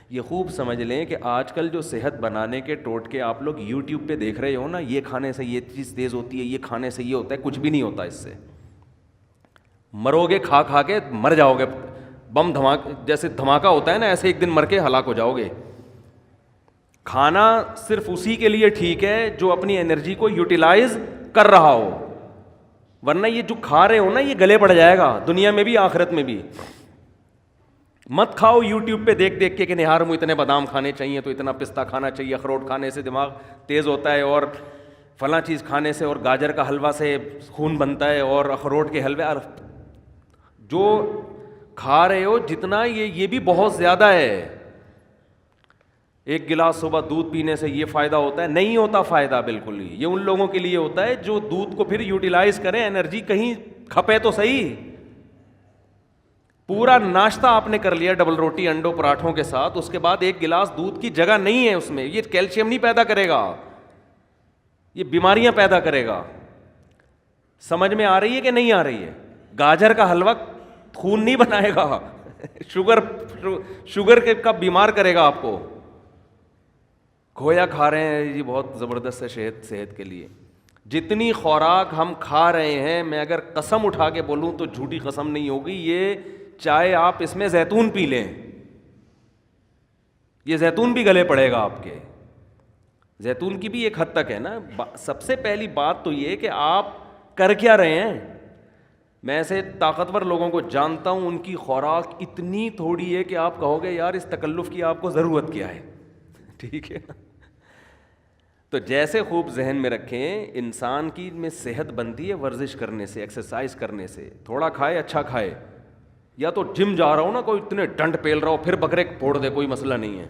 یہ خوب سمجھ لیں کہ آج کل جو صحت بنانے کے ٹوٹکے آپ لوگ یوٹیوب پہ دیکھ رہے ہو نا، یہ کھانے سے یہ چیز تیز ہوتی ہے، یہ کھانے سے یہ ہوتا ہے، کچھ بھی نہیں ہوتا اس سے. مرو گے کھا کھا کے، مر جاؤ گے. بم دھماکہ جیسے دھماکہ ہوتا ہے نا، ایسے ایک دن مر کے ہلاک ہو جاؤ گے. کھانا صرف اسی کے لیے ٹھیک ہے جو اپنی انرجی کو یوٹیلائز کر رہا ہو، ورنہ یہ جو کھا رہے ہو نا، یہ گلے پڑ جائے گا دنیا میں بھی آخرت میں بھی. مت کھاؤ یوٹیوب پہ دیکھ دیکھ کے کہ نہار میں اتنے بادام کھانے چاہیے تو اتنا پستہ کھانا چاہیے، اخروٹ کھانے سے دماغ تیز ہوتا ہے، اور فلاں چیز کھانے سے، اور گاجر کا حلوہ سے خون بنتا ہے، اور اخروٹ کے حلوے. جو کھا رہے ہو جتنا، یہ بھی بہت زیادہ ہے. ایک گلاس صبح دودھ پینے سے یہ فائدہ ہوتا ہے؟ نہیں ہوتا فائدہ بالکل ہی. یہ ان لوگوں کے لیے ہوتا ہے جو دودھ کو پھر یوٹیلائز کریں، انرجی کہیں کھپے تو صحیح. پورا ناشتہ آپ نے کر لیا ڈبل روٹی انڈوں پراٹھوں کے ساتھ، اس کے بعد ایک گلاس دودھ کی جگہ نہیں ہے اس میں. یہ کیلشیم نہیں پیدا کرے گا، یہ بیماریاں پیدا کرے گا. سمجھ میں آ رہی ہے کہ نہیں آ رہی ہے؟ گاجر کا حلوہ خون نہیں بنائے گا، شوگر کا بیمار کرے گا آپ کو. کھویا کھا رہے ہیں، یہ بہت زبردست ہے صحت کے لیے. جتنی خوراک ہم کھا رہے ہیں، میں اگر قسم اٹھا کے بولوں تو جھوٹی قسم نہیں ہوگی، یہ چاہے آپ اس میں زیتون پی لیں، یہ زیتون بھی گلے پڑے گا آپ کے. زیتون کی بھی ایک حد تک ہے نا. سب سے پہلی بات تو یہ کہ آپ کر کیا رہے ہیں. میں ایسے طاقتور لوگوں کو جانتا ہوں، ان کی خوراک اتنی تھوڑی ہے کہ آپ کہو گے یار اس تکلف کی آپ کو ضرورت کیا ہے. ٹھیک ہے. تو جیسے خوب ذہن میں رکھیں، انسان کی میں صحت بنتی ہے ورزش کرنے سے، ایکسرسائز کرنے سے. تھوڑا کھائے، اچھا کھائے. یا تو جم جا رہا ہو نا، کوئی اتنے ڈنڈ پیل رہا ہو، پھر بکرے پھوڑ دے، کوئی مسئلہ نہیں ہے.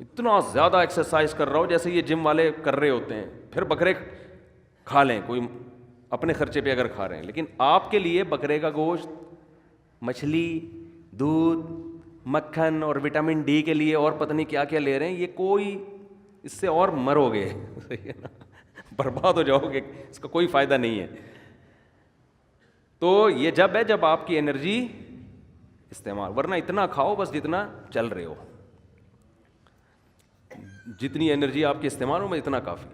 اتنا زیادہ ایکسرسائز کر رہا ہو جیسے یہ جم والے کر رہے ہوتے ہیں، پھر بکرے کھا لیں، کوئی اپنے خرچے پہ اگر کھا رہے ہیں. لیکن آپ کے لیے بکرے کا گوشت، مچھلی، دودھ، مکھن اور وٹامن ڈی کے لیے اور پتہ نہیں کیا کیا لے رہے ہیں، یہ کوئی اس سے اور مرو گے، صحیح ہے نا، برباد ہو جاؤ گے، اس کا کوئی فائدہ نہیں ہے. تو یہ جب ہے جب آپ کی انرجی استعمال، ورنہ اتنا کھاؤ بس جتنا چل رہے ہو، جتنی انرجی آپ کی استعمال ہو میں اتنا کافی.